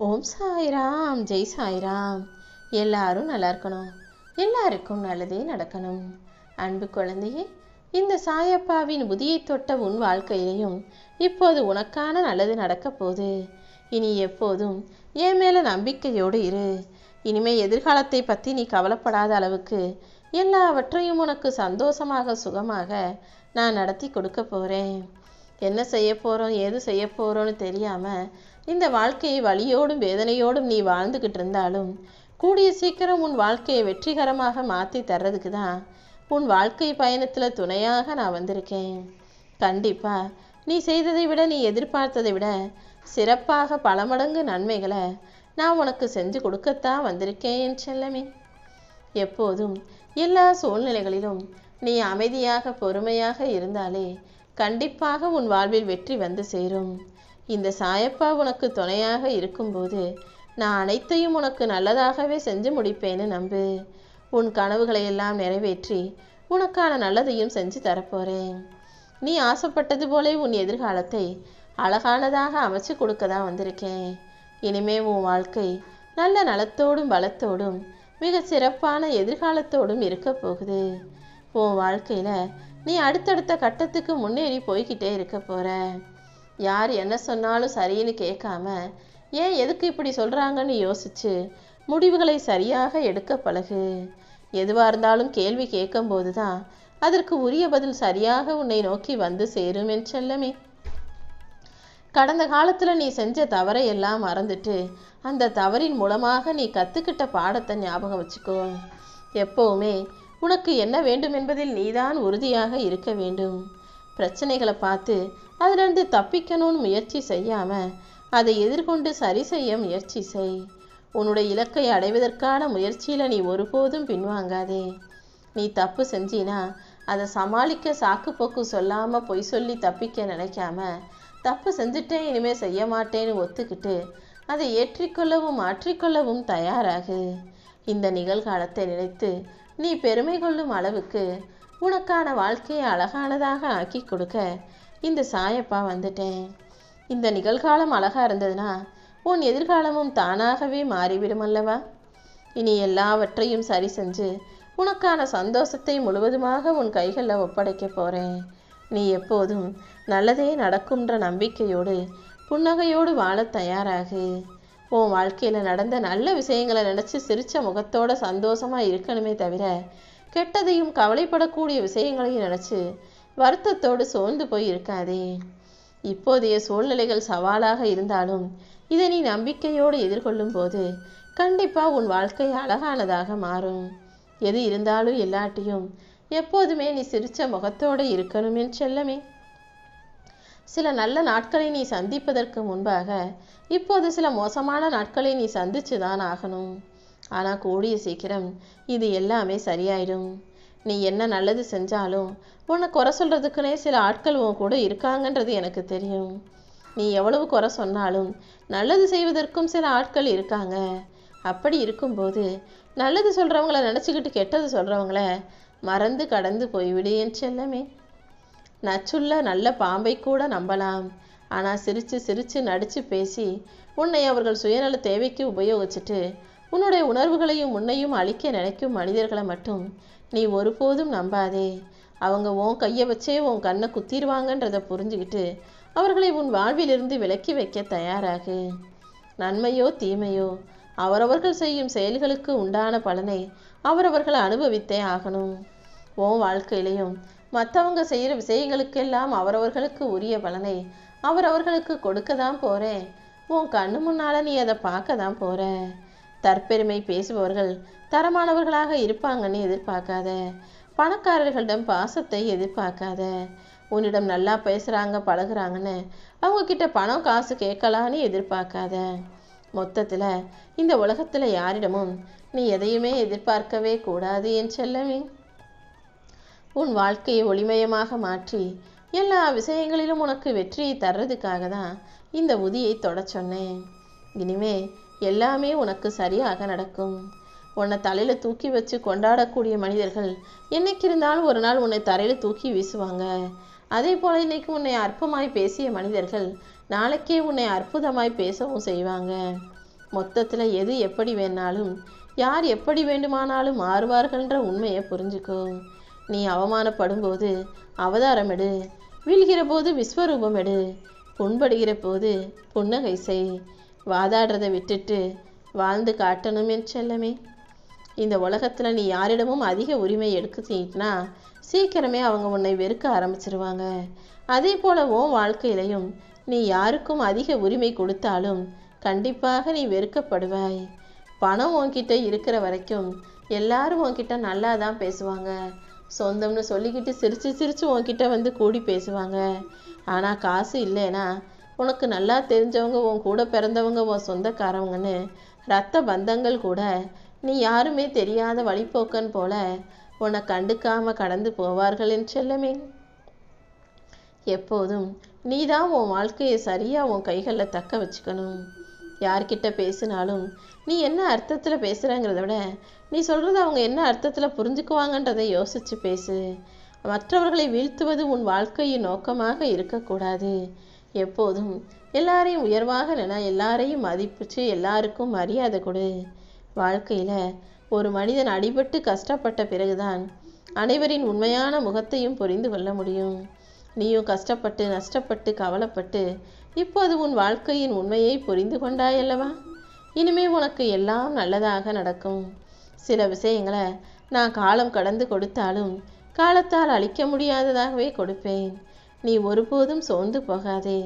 ஓம் சாய்ராம், ஜெய் சாய்ராம். எல்லாரும் நல்லா இருக்கணும், எல்லாருக்கும் நல்லதே நடக்கணும். அன்பு குழந்தையே, இந்த சாயப்பாவின் புதியை தொட்ட உன் வாழ்க்கையிலையும் இப்போது உனக்கான நல்லது நடக்க போகுது. இனி எப்போதும் என் மேல நம்பிக்கையோடு இரு. இனிமே எதிர்காலத்தை பற்றி நீ கவலைப்படாத அளவுக்கு எல்லாவற்றையும் உனக்கு சந்தோஷமாக சுகமாக நான் நடத்தி கொடுக்க போகிறேன். என்ன செய்ய போகிறோம், ஏது செய்ய போகிறோன்னு தெரியாமல் இந்த வாழ்க்கையை வலியோடும் வேதனையோடும் நீ வாழ்ந்துக்கிட்டு இருந்தாலும் கூடிய சீக்கிரம் உன் வாழ்க்கையை வெற்றிகரமாக மாற்றி தர்றதுக்கு தான் உன் வாழ்க்கை பயணத்தில் துணையாக நான் வந்திருக்கேன். கண்டிப்பாக நீ செய்ததை விட, நீ எதிர்பார்த்ததை விட சிறப்பாக பல மடங்கு நன்மைகளை நான் உனக்கு செஞ்சு கொடுக்கத்தான் வந்திருக்கேன் என் செல்லமே. எப்போதும் எல்லா சூழ்நிலைகளிலும் நீ அமைதியாக பொறுமையாக இருந்தாலே கண்டிப்பாக உன் வாழ்வில் வெற்றி வந்து சேரும். இந்த சாயப்பா உனக்கு துணையாக இருக்கும்போது நான் அனைத்தையும் உனக்கு நல்லதாகவே செஞ்சு முடிப்பேன்னு நம்பு. உன் கனவுகளை எல்லாம் நிறைவேற்றி உனக்கான நல்லதையும் செஞ்சு தரப்போறேன். நீ ஆசைப்பட்டது போல உன் எதிர்காலத்தை அழகானதாக அமைச்சு கொடுக்க தான் வந்திருக்கேன். இனிமே உன் வாழ்க்கை நல்ல நலத்தோடும் பலத்தோடும் மிக சிறப்பான எதிர்காலத்தோடும் இருக்க போகுது. உன் வாழ்க்கையில நீ அடுத்தடுத்த கட்டத்துக்கு முன்னேறி போய்கிட்டே இருக்க போற. யார் என்ன சொன்னாலும் சரின்னு கேட்காம, ஏன் எதுக்கு இப்படி சொல்றாங்கன்னு யோசிச்சு முடிவுகளை சரியாக எடுக்க பழகு. எதுவாக இருந்தாலும் கேள்வி கேட்கும் போதுதான் அதற்கு உரிய பதில் சரியாக உன்னை நோக்கி வந்து சேரும் என் செல்லமே. கடந்த காலத்துல நீ செஞ்ச தவறை எல்லாம் மறந்துட்டு அந்த தவறின் மூலமாக நீ கத்துக்கிட்ட பாடத்தை ஞாபகம் வச்சுக்கோ. எப்பவுமே உனக்கு என்ன வேண்டும் என்பதில் நீதான் உறுதியாக இருக்க வேண்டும். பிரச்சனைகளை பார்த்து அதிலிருந்து தப்பிக்கணும்னு முயற்சி செய்யாம அதை எதிர்கொண்டு சரி செய்ய முயற்சி செய். உன்னுடைய இலக்கை அடைவதற்கான முயற்சியில நீ ஒருபோதும் பின்வாங்காதே. நீ தப்பு செஞ்சினா அதை சமாளிக்க சாக்கு போக்கு சொல்லாம பொய் சொல்லி தப்பிக்க நினைக்காம, தப்பு செஞ்சுட்டேன் இனிமே செய்ய மாட்டேன்னு ஒத்துக்கிட்டு அதை ஏற்றிக்கொள்ளவும் மாற்றிக்கொள்ளவும் தயாராகு. இந்த நிகழ்காலத்தை நினைத்து நீ பெருமை கொள்ளும் அளவுக்கு உனக்கான வாழ்க்கையை அழகானதாக ஆக்கி கொடுக்க இந்த சாயப்பா வந்துட்டேன். இந்த நிகழ்காலம் அழகா இருந்ததுன்னா உன் எதிர்காலமும் தானாகவே மாறிவிடும் அல்லவா? இனி எல்லாவற்றையும் சரி செஞ்சு உனக்கான சந்தோஷத்தை முழுவதுமாக உன் கைகளில் ஒப்படைக்க போறேன். நீ எப்போதும் நல்லதே நடக்கும்ன்ற நம்பிக்கையோடு புன்னகையோடு வாழ தயாராகு. உன் வாழ்க்கையில நடந்த நல்ல விஷயங்களை நினைச்சு சிரிச்ச முகத்தோட சந்தோஷமா இருக்கணுமே தவிர கெட்டதையும் கவலைப்படக்கூடிய விஷயங்களையும் நினைச்சு வருத்தத்தோடு சோர்ந்து போய் இருக்காதே. இப்போதைய சூழ்நிலைகள் சவாலாக இருந்தாலும் இதை நீ நம்பிக்கையோடு எதிர்கொள்ளும் போது கண்டிப்பா உன் வாழ்க்கை அழகானதாக மாறும். எது இருந்தாலும் எல்லாட்டையும் எப்போதுமே நீ சிரிச்ச முகத்தோடு இருக்கணும் என் செல்லமே. சில நல்ல நாட்களை நீ சந்திப்பதற்கு முன்பாக இப்போது சில மோசமான நாட்களை நீ சந்திச்சுதான் ஆகணும். ஆனா கூடிய சீக்கிரம் இது எல்லாமே சரியாயிடும். நீ என்ன நல்லது செஞ்சாலும் உன்னை குறை சொல்றதுக்குனே சில ஆட்கள் உன் கூட இருக்காங்கன்றது எனக்கு தெரியும். நீ எவ்வளவு குறை சொன்னாலும் நல்லது செய்வதற்கும் சில ஆட்கள் இருக்காங்க. அப்படி இருக்கும்போது நல்லது சொல்றவங்கள நினைச்சுக்கிட்டு கெட்டது சொல்றவங்கள மறந்து கடந்து போய்விடு என் செல்லமே. நச்சுள்ள நல்ல பாம்பை கூட நம்பலாம். ஆனால் சிரிச்சு சிரிச்சு நடிச்சு பேசி உன்னை அவர்கள் சுயநல தேவைக்கு உபயோகிச்சுட்டு உன்னுடைய உணர்வுகளையும் உன்னையும் அழிக்க நினைக்கும் மனிதர்களை மட்டும் நீ ஒருபோதும் நம்பாதே. அவங்க உன் கையை வச்சே உன் கண்ணை குத்திடுவாங்கன்றதை புரிஞ்சுக்கிட்டு அவர்களை உன் வாழ்விலிருந்து விலக்கி வைக்க தயாராகு. நன்மையோ தீமையோ அவரவர்கள் செய்யும் செயல்களுக்கு உண்டான பலனை அவரவர்கள் அனுபவித்தே ஆகணும். உன் வாழ்க்கையிலையும் மற்றவங்க செய்கிற விஷயங்களுக்கெல்லாம் அவரவர்களுக்கு உரிய பலனை அவரவர்களுக்கு கொடுக்க தான் போகிறேன். உன் கண்ணு முன்னால் நீ அதை பார்க்க தான் போகிற. தற்பெருமை பேசுபவர்கள் தரமானவர்களாக இருப்பாங்கன்னு எதிர்பார்க்காத. பணக்காரர்களிடம் பாசத்தை எதிர்பார்க்காத. உன்னிடம் நல்லா பேசுகிறாங்க பழகுறாங்கன்னு அவங்கக்கிட்ட பணம் காசு கேட்கலான்னு எதிர்பார்க்காத. மொத்தத்தில் இந்த உலகத்தில் யாரிடமும் நீ எதையுமே எதிர்பார்க்கவே கூடாது என் செல்லமே. உன் வாழ்க்கையை ஒளிமயமாக மாற்றி எல்லா விஷயங்களிலும் உனக்கு வெற்றியை தர்றதுக்காக தான் இந்த உதியை தொட சொன்னேன். இனிமே எல்லாமே உனக்கு சரியாக நடக்கும். உன்னை தலையில் தூக்கி வச்சு கொண்டாடக்கூடிய மனிதர்கள் என்னைக்கு இருந்தாலும் ஒரு நாள் உன்னை தரையில் தூக்கி வீசுவாங்க. அதே போல் இன்னைக்கு உன்னை அற்பமாய் பேசிய மனிதர்கள் நாளைக்கே உன்னை அற்புதமாய் பேசவும் செய்வாங்க. மொத்தத்தில் எது எப்படி வேணாலும் யார் எப்படி வேண்டுமானாலும் மாறுவார்கள்ன்ற உண்மையை புரிஞ்சுக்கோ. நீ அவமானப்படும் போது அவதாரம் எடு, வீழ்கிற போது விஸ்வரூபம் எடு, புண்படுகிற போது புன்னகை செய். வாதாடுறதை விட்டுட்டு வாழ்ந்து காட்டணும் என் செல்லமே. இந்த உலகத்தில் நீ யாரிடமும் அதிக உரிமை எடுத்துட்டீங்கன்னா சீக்கிரமே அவங்க உன்னை வெறுக்க ஆரம்பிச்சிருவாங்க. அதே போல உன் வாழ்க்கையிலையும் நீ யாருக்கும் அதிக உரிமை கொடுத்தாலும் கண்டிப்பாக நீ வெறுக்கப்படுவாய். பணம் உன்கிட்ட இருக்கிற வரைக்கும் எல்லாரும் உன்கிட்ட நல்லா தான் பேசுவாங்க. சொந்தம்னு சொல்லிக்கிட்டு சிரித்து சிரித்து உன்கிட்ட வந்து கூடி பேசுவாங்க. ஆனால் காசு இல்லைன்னா உனக்கு நல்லா தெரிஞ்சவங்க, உன் கூட பிறந்தவங்க, உன் சொந்தக்காரவங்கன்னு இரத்த பந்தங்கள் கூட நீ யாருமே தெரியாத வழிப்போக்கன் போல உன்னை கண்டுக்காமல் கடந்து போவார்கள் என் செல்லமே. எப்போதும் நீ தான் உன் வாழ்க்கையை சரியாக உன் கைகளில் தக்க வச்சுக்கணும். யார்கிட்ட பேசினாலும் நீ என்ன அர்த்தத்தில் பேசுகிறங்கிறத விட நீ சொல்கிறத அவங்க என்ன அர்த்தத்தில் புரிஞ்சுக்குவாங்கன்றதை யோசித்து பேசு. மற்றவர்களை வீழ்த்துவது உன் வாழ்க்கையின் நோக்கமாக இருக்கக்கூடாது. எப்போதும் எல்லாரையும் உயர்வாக எல்லாரையும் மதிப்பிச்சு எல்லாருக்கும் மரியாதை கொடு. வாழ்க்கையில் ஒரு மனிதன் அடிபட்டு கஷ்டப்பட்ட பிறகுதான் அனைவரின் உண்மையான முகத்தையும் புரிந்து கொள்ள முடியும். நீயும் கஷ்டப்பட்டு நஷ்டப்பட்டு கவலைப்பட்டு இப்போது உன் வாழ்க்கையின் உண்மையை புரிந்து கொண்டாயல்லவா? இனிமே உனக்கு எல்லாம் நல்லதாக நடக்கும். சில விஷயங்களை நான் காலம் கடந்து கொடுத்தாலும் காலத்தால் அழிக்க முடியாததாகவே கொடுப்பேன். நீ ஒருபோதும் சோர்ந்து போகாதே.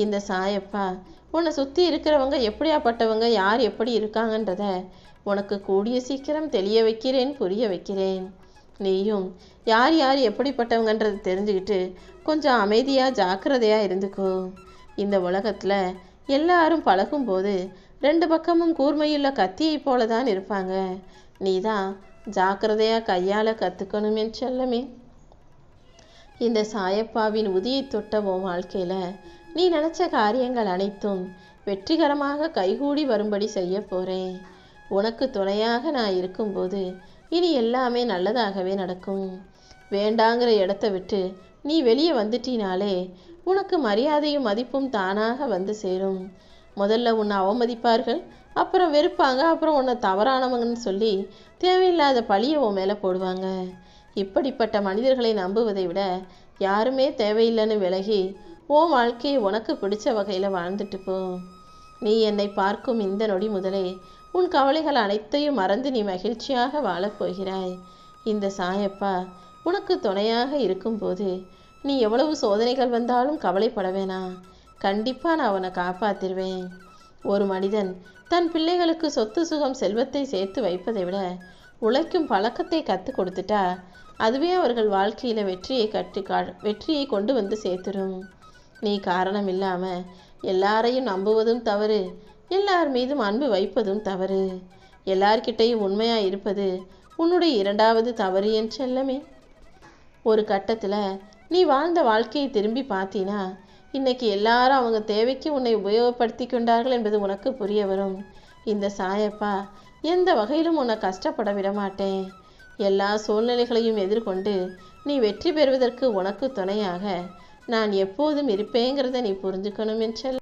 இந்த சாயப்பா உன்னை சுற்றி இருக்கிறவங்க எப்படியாப்பட்டவங்க, யார் எப்படி இருக்காங்கன்றத உனக்கு கூடிய சீக்கிரம் தெளிய வைக்கிறேன், புரிய வைக்கிறேன். நீயும் யார் யார் எப்படிப்பட்டவங்கன்றதை தெரிஞ்சுக்கிட்டு கொஞ்சம் அமைதியாக ஜாக்கிரதையாக இருந்துக்கோ. இந்த உலகத்தில் எல்லாரும் பழகும்போது ரெண்டு பக்கமும் கூர்மையுள்ள கத்தியை போல தான் இருப்பாங்க. நீ தான் ஜாக்கிரதையாக கையாள கற்றுக்கணும் என் செல்லமே. இந்த சாயப்பாவின் உதியை தொட்ட உன் வாழ்க்கையில் நீ நினச்ச காரியங்கள் அனைத்தும் வெற்றிகரமாக கைகூடி வரும்படி செய்ய போகிறேன். உனக்கு துணையாக நான் இருக்கும்போது இனி எல்லாமே நல்லதாகவே நடக்கும். வேண்டாங்கிற இடத்த விட்டு நீ வெளியே வந்துட்டினாலே உனக்கு மரியாதையும் மதிப்பும் தானாக வந்து சேரும். முதல்ல உன்னை அவமதிப்பார்கள், அப்புறம் வெறுப்பாங்க, அப்புறம் உன்னை தவறானவங்கன்னு சொல்லி தேவையில்லாத பழியை உன் மேலே போடுவாங்க. இப்படிப்பட்ட மனிதர்களை நம்புவதை விட யாருமே தேவையில்லைன்னு விலகி உன் வாழ்க்கையை உனக்கு பிடிச்ச வகையில் வாழ்ந்துட்டு போ. நீ என்னை பார்க்கும் இந்த நொடி முதலே உன் கவலைகள் அனைத்தையும் மறந்து நீ மகிழ்ச்சியாக வாழப்போகிறாய். இந்த சாயப்பா உனக்கு துணையாக இருக்கும்போது நீ எவ்வளவு சோதனைகள் வந்தாலும் கவலைப்பட வேணாம். கண்டிப்பாக நான் அவனை காப்பாற்றிடுவேன். ஒரு மனிதன் தன் பிள்ளைகளுக்கு சொத்து சுகம் செல்வத்தை சேர்த்து வைப்பதை விட உழைக்கும் பழக்கத்தை கற்றுக் கொடுத்துட்டா அதுவே அவர்கள் வாழ்க்கையில் வெற்றியை கொண்டு வந்து சேர்த்துடும். நீ காரணம் இல்லாமல் எல்லாரையும் நம்புவதும் தவறு, எல்லார் மீதும் அன்பு வைப்பதும் தவறு. எல்லார்கிட்டையும் உண்மையாக இருப்பது உன்னுடைய இரண்டாவது தவறு என் செல்லமே. ஒரு கட்டத்தில் நீ வாழ்ந்த வாழ்க்கையை திரும்பி பார்த்தீனா இன்னைக்கு எல்லாரும் அவங்க தேவைக்கு உன்னை உபயோகப்படுத்தி கொண்டார்கள் என்பது உனக்கு புரிய வரும். இந்த சாயப்பா எந்த வகையிலும் உன்னை கஷ்டப்பட விட மாட்டேன். எல்லா சூழ்நிலைகளையும் எதிர்கொண்டு நீ வெற்றி பெறுவதற்கு உனக்கு துணையாக நான் எப்போதும் இருப்பேங்கிறத நீ புரிஞ்சுக்கணும் என் செல்லம்.